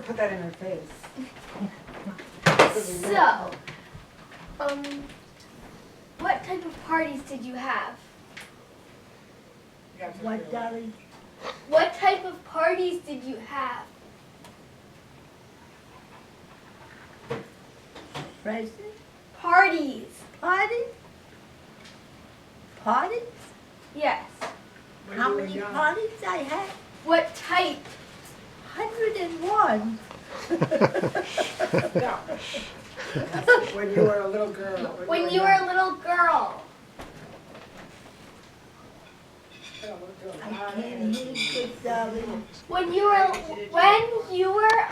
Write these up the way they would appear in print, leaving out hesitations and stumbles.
Put that in her face. So, what type of parties did you have? What, darling? What type of parties did you have? Present? Parties. Party? Parties? Yes. How many parties I had? What type? 101. No. That's when you were a little girl. When you were a little girl. I can't hear you good, darling. When you were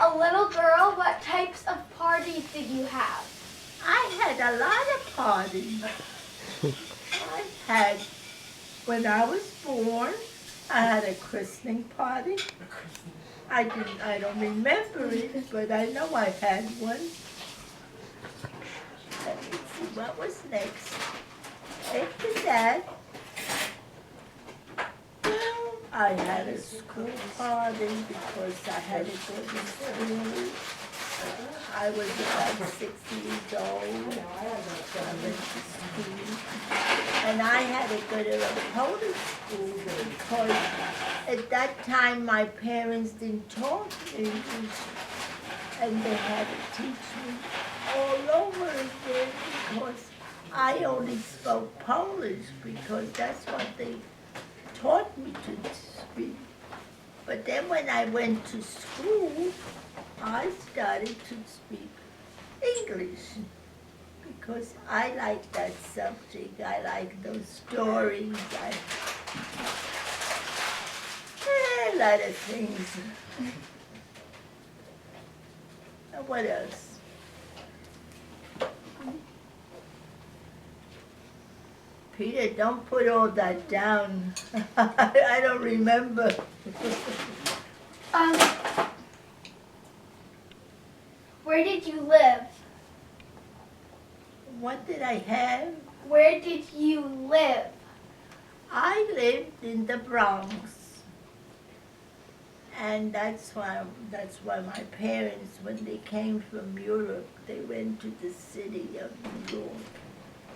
a little girl, what types of parties did you have? I had a lot of parties. I had, when I was born, I had a christening party. I don't remember it, but I know I had one. Let me see, what was next? After that, well, I had a school party because I had to go to school. I was about 6 years old. I went to school. And I had to go to a Polish school because at that time my parents didn't talk English. And they had to teach me all over again because I only spoke Polish because that's what they taught me to speak. But then when I went to school, I started to speak English because I like that subject. I like those stories. A lot of things. And what else? Peter, don't put all that down. I don't remember. Where did you live? What did I have? Where did you live? I lived in the Bronx. And that's why my parents, when they came from Europe, they went to the city of New York.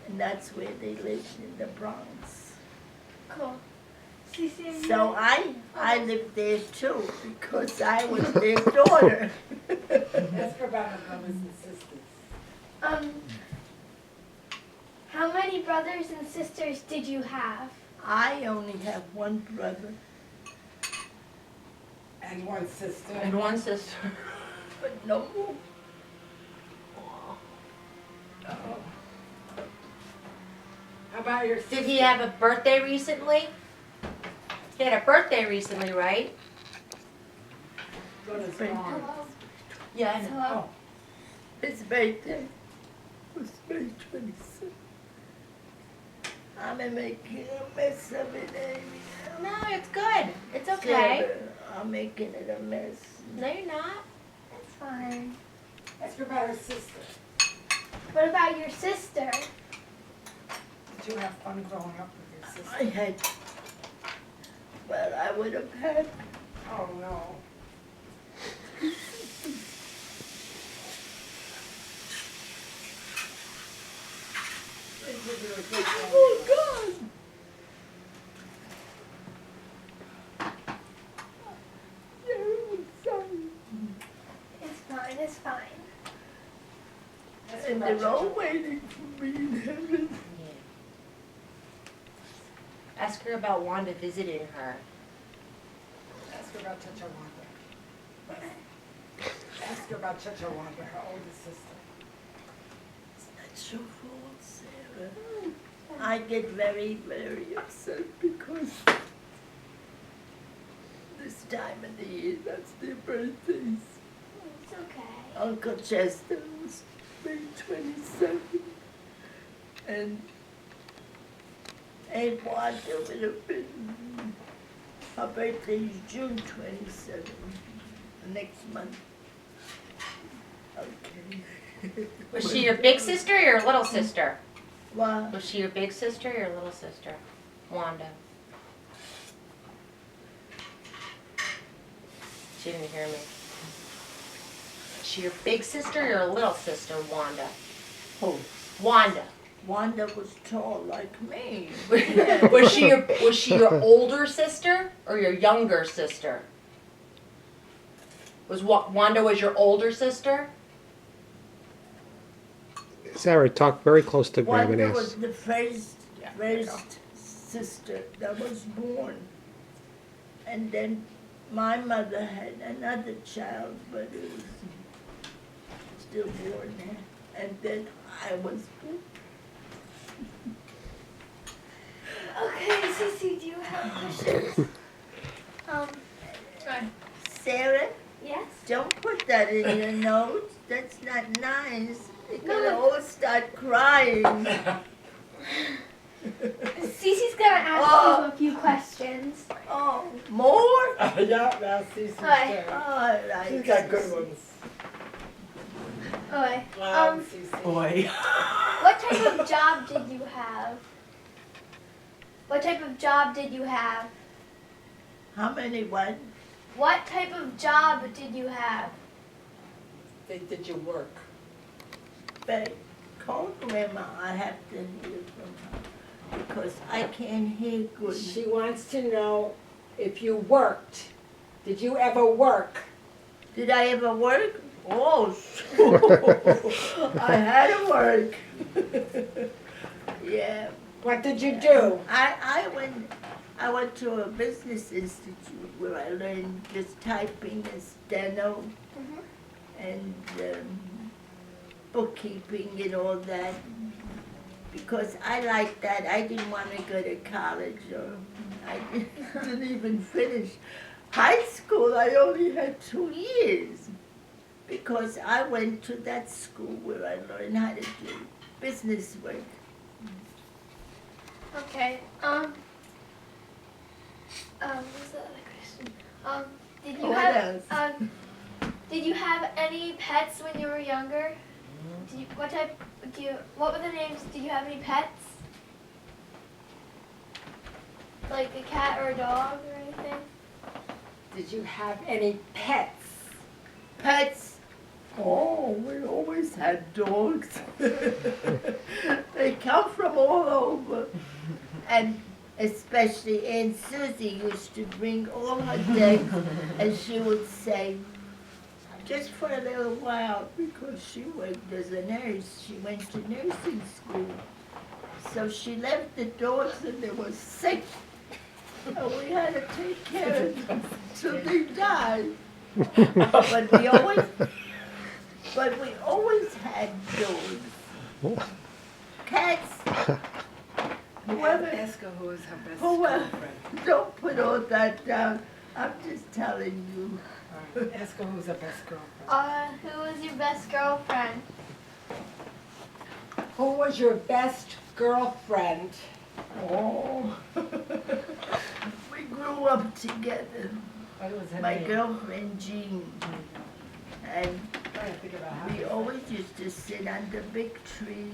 And that's where they lived, in the Bronx. Cool. Cece, So I lived there too, because I was their daughter. Ask her about her brothers and sisters. How many brothers and sisters did you have? I only have one brother, And one sister. And one sister. but no more. How about your sister? Did he have a birthday recently? He had a birthday recently, right? Go to his Friend. mom. Yeah, I know. Hello. His birthday was May 27th. I'm making a mess of it, Amy. No, it's good. It's okay. I'm making it a mess. No, you're not. That's fine. Ask her about her sister. What about your sister? Did you have fun growing up with your sister? I had, well, I would have had, Oh, no. oh God! It's fine, it's fine. Ask her And about they're all Chuck. waiting for me in heaven. Yeah. Ask her about Wanda visiting her. Ask her about Chachawanda. Ask her about Chachawanda, her oldest sister. That's your fault, Sarah. I get very, very upset because this time of the year, that's their birthdays. It's okay. Uncle Chester was May 27th, and Aunt Wanda would have been, her birthday is June 27th, next month. Okay. Was she your big sister or your little sister? What? Was she your big sister or your little sister? Wanda. She didn't hear me. she your big sister or your little sister, Wanda? Oh, Wanda. Wanda was tall like me. Was she your older sister or your younger sister? Wanda was your older sister? Sarah, talk very close to Graham and Wanda was ask. the first sister that was born. And then my mother had another child, but it was stillborn there. And then I was born. Okay, Cece, do you have questions? Sarah, Yes? don't put that in your notes. That's not nice. They're No, gonna all start crying. Cece's gonna ask you a few questions. Oh, more? Yeah, that's Cece's Hi. turn. All right. She's got good ones. Okay. Cece. Boy. What type of job did you have? What type of job did you have? How many what? What type of job did you have? Did you work? But call Grandma. I have to hear from her because I can't hear good. She wants to know if you worked. Did you ever work? Did I ever work? Oh, I had to work. Yeah. What did you do? I went to a business institute where I learned just typing and steno and bookkeeping and all that because I liked that. I didn't want to go to college or I didn't even finish high school. I only had 2 years because I went to that school where I learned how to do business work. Okay. What's the other question? Did you What have else? did you have any pets when you were younger? What were the names? Did you have any pets? Like a cat or a dog or anything? Did you have any pets? Pets? Oh, we always had dogs. They come from all over. And especially Aunt Susie used to bring all her dogs and she would say, just for a little while, because she worked as a nurse, she went to nursing school. So she left the dogs and they were sick. And we had to take care of them till they died. But we always had dogs. Cats. Ask her who is her best Whoever, girlfriend. don't put all that down. I'm just telling you. Ask her who's her best girlfriend. Who was your best girlfriend? Who was your best girlfriend? Oh. We grew up together. What was her My name? girlfriend Jean. And Trying to think about how we to always used to sit under big tree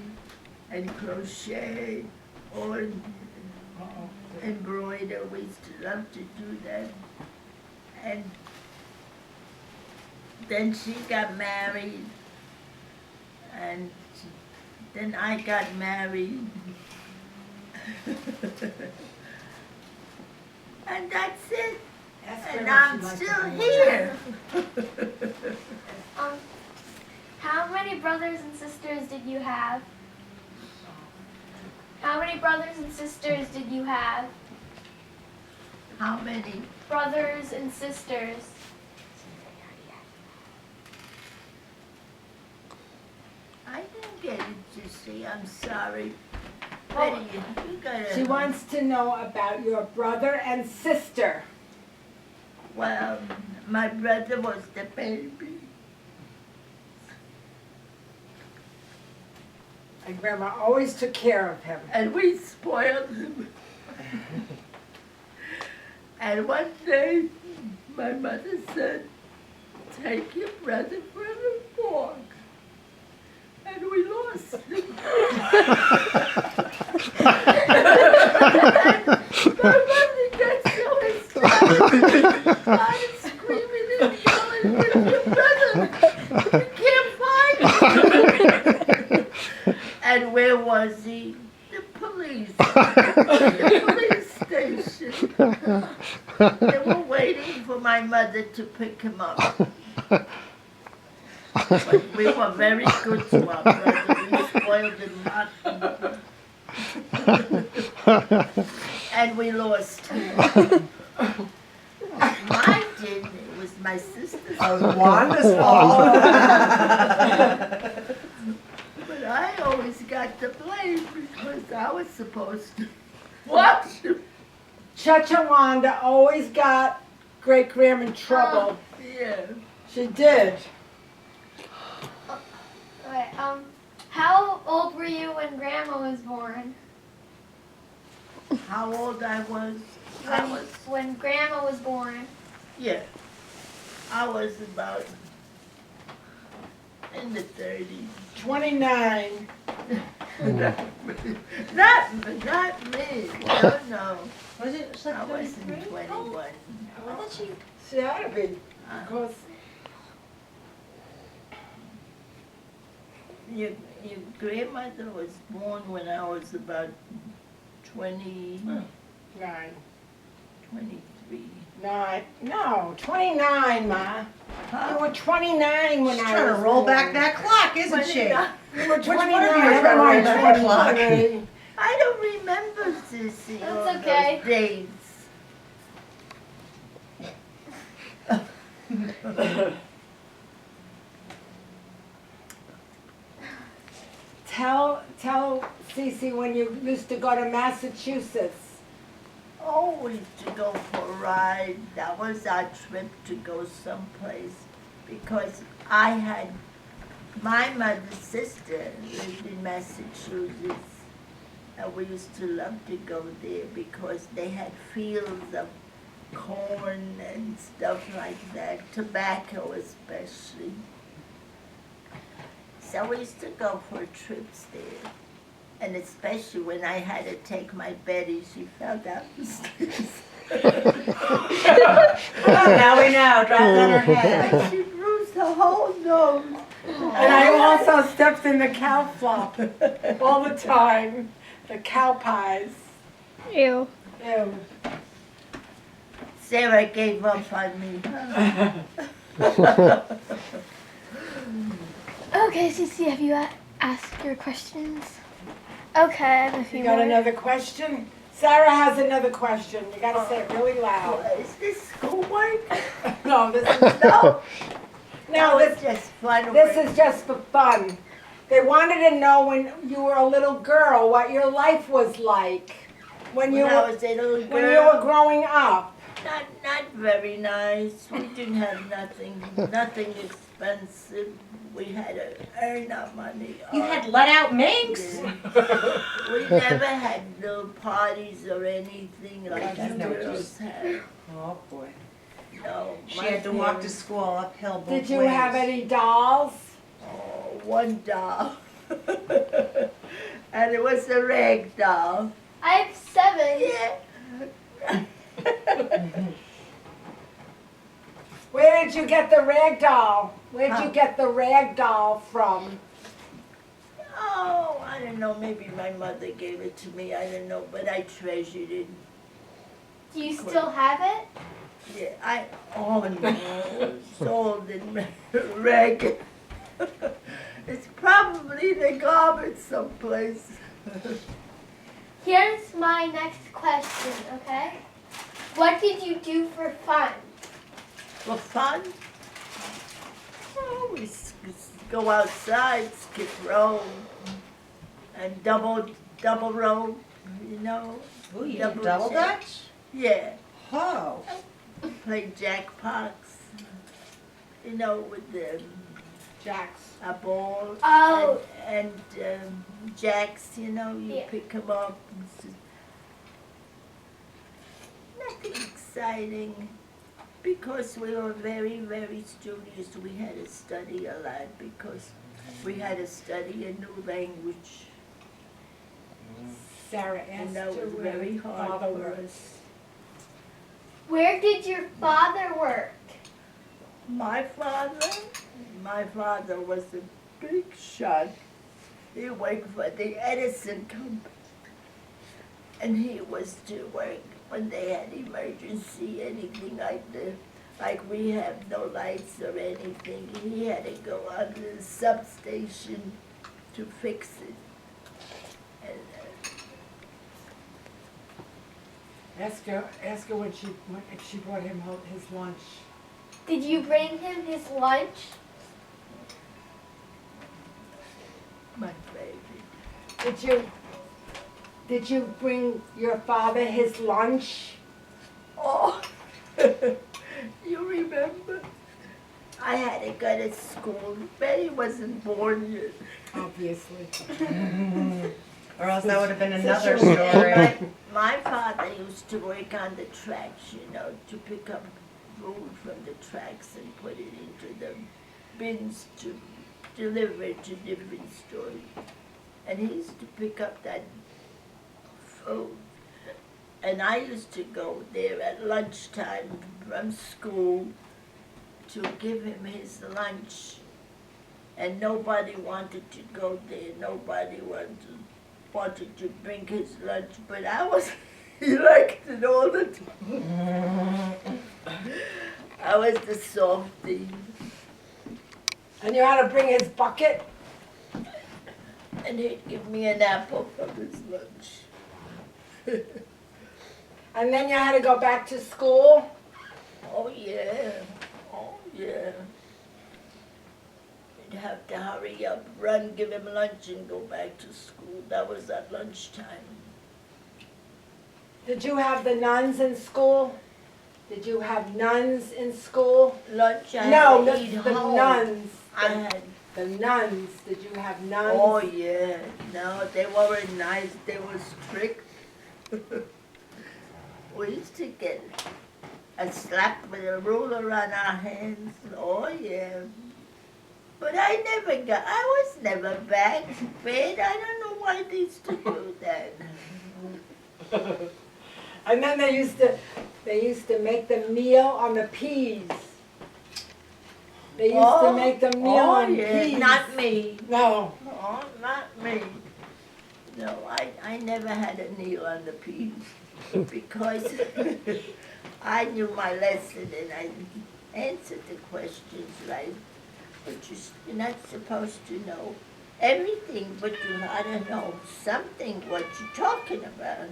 and crochet or embroider. We used to love to do that. And then she got married, and then I got married. And that's it. Ask her And if I'm she likes still the boy. here. How many brothers and sisters did you have? How many brothers and sisters did you have? How many? Brothers and sisters. I didn't get it, you see. I'm sorry. Oh. Betty, you gotta. She wants to know about your brother and sister. Well, my brother was the baby. And Grandma always took care of him. And we spoiled him. And one day, my mother said, take your brother for a walk. And we lost him. And my mother got so excited, started screaming and yelling, where's your brother? We can't find him. And where was he? The police. The police station. They were waiting for my mother to pick him up. But we were very good to our brother. We spoiled him rotten. And we lost him. Mine didn't. It was my sister's. Wanda's fault. But I always got the blame because I was supposed to watch him. Wanda always got Great Grandma in trouble. Yeah. She did. Okay, how old were you when Grandma was born? How old I was? When Grandma was born. Yeah. I was about in the 30s. 29. Not me. No. Was it I wasn't 21. I thought she. She had to be. Because Your grandmother was born when I was about 20, 23. 29, Ma. You were 29 when She's I trying was to roll back born. that clock, isn't she? You were 29. one of you is I trying to roll was back that clock? 23. I don't remember, Cece, That's all okay. those dates. Tell Cece when you used to go to Massachusetts. Always to go for a ride. That was our trip to go someplace because I had my mother's sister lived in Massachusetts, and we used to love to go there because they had fields of corn and stuff like that, tobacco especially. So we used to go for trips there. And especially when I had to take my Betty, she fell down the stairs. Now we know, dropped on her head. And she bruised her whole nose. And I also stepped in the cow flop all the time. The cow pies. Ew. Ew. Sarah gave up on me. Okay, Cece, have you asked your questions? Okay, I have a few You got more. another question? Sarah has another question. You gotta say it really loud. Is this schoolwork? No, this is No. no, It's just fun. this work. is just for fun. They wanted to know when you were a little girl what your life was like when you When I were was a little when you were girl, growing up. not very nice. We didn't have nothing expensive. We had to earn our money. You had let out minks? Yeah. We never had no parties or anything like That's you no girls had. Oh, boy. No. She my had to walk to parents- school uphill both Did you ways. have any dolls? Oh, one doll. And it was a rag doll. I have 7. Yeah. Where did you get the rag doll? Where did you get the rag doll from? Oh, I don't know. Maybe my mother gave it to me. I don't know, but I treasured it. Do you still have it? Yeah, oh no, sold in rag. It's probably in the garbage someplace. Here's my next question, okay? What did you do for fun? For fun? Oh, we go outside, skip rope, and double rope, you know. Ooh, you Double did double check. dutch? Yeah, Oh. play jackpots, you know, with the Jacks. a ball Oh. and jacks, you know, you Yeah. pick them up. Nothing exciting because we were very, very studious. We had to study a lot because we had to study a new language. Sarah And asked that was her very where hard father for was. us. Where did your father work? My father, My father was a big shot. He worked for the Edison company. And he was to work when they had emergency, anything like that. Like we have no lights or anything. He had to go under the substation to fix it. And, Ask her if she brought him his lunch. Did you bring him his lunch? my favorite. Did you bring your father his lunch? Oh, you remember? I had to go to school. Betty wasn't born yet. Obviously. Or else that would have been Such another a- story. My father used to work on the tracks, you know, to pick up food from the tracks and put it into the bins to deliver to different stores. And he used to pick up that food. And I used to go there at lunchtime from school to give him his lunch. And nobody wanted to go there. Nobody wanted to bring his lunch, but I was elected all the time. I was the softie. And you had to bring his bucket? And he'd give me an apple from his lunch. And then you had to go back to school? Oh yeah, oh yeah. You'd have to hurry up, run, give him lunch and go back to school. That was at lunchtime. Did you have the nuns in school? Did you have nuns in school? Lunch I No, had to eat the home. nuns. I had, The nuns. Did you have nuns? oh yeah, no, they weren't nice, they were strict. We used to get a slap with a ruler on our hands, oh yeah. But I was never bad. I don't know why they used to do that. And then they used to make the meal on the peas. They used to make the meal on peas. Not me. No. Oh, not me. No, I never had a meal on the peas because I knew my lesson and I answered the questions right. But you're not supposed to know everything, but you ought to know something what you're talking about.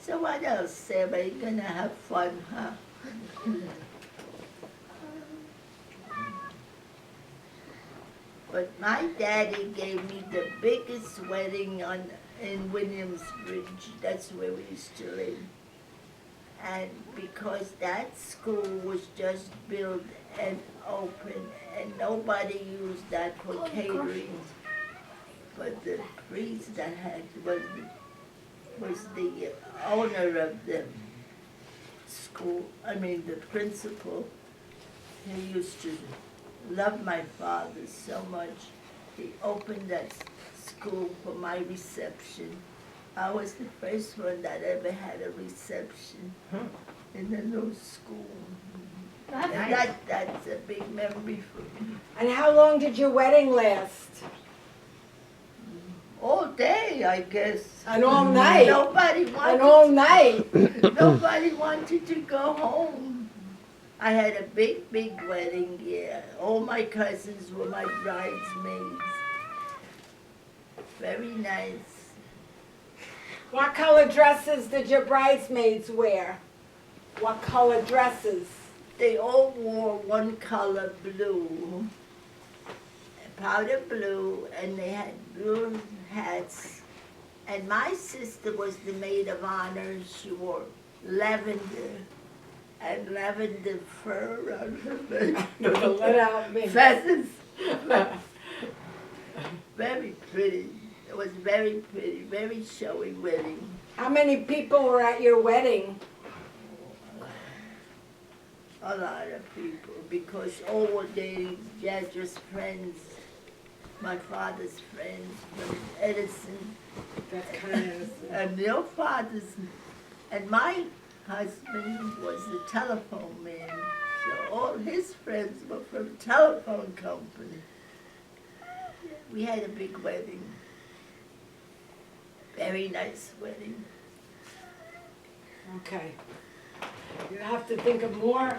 So what else, Sarah? You're gonna have fun, huh? But my daddy gave me the biggest wedding in Williamsbridge. That's where we used to live. And because that school was just built and open, and nobody used that for catering, but the priest that had was the owner of the school. I mean, the principal. He used to love my father so much. He opened that school for my reception. I was the first one that ever had a reception in the new school. And that's a big memory for me. And how long did your wedding last? All day, I guess. And all night. Nobody And all wanted, night. nobody wanted to go home. I had a big, big wedding, yeah. All my cousins were my bridesmaids. Very nice. What color dresses did your bridesmaids wear? What color dresses? They all wore one color blue, powder blue, and they had blue hats. And my sister was the maid of honor. She wore lavender and lavender fur on her neck. Let out me. Feathers. Very pretty. It was very pretty, very showy wedding. How many people were at your wedding? A lot of people, because all they just friends, my father's friends from Edison, That's kind of. and their fathers, and my husband was the telephone man. all his friends were from telephone company. We had a big wedding. Very nice wedding. Okay. You have to think of more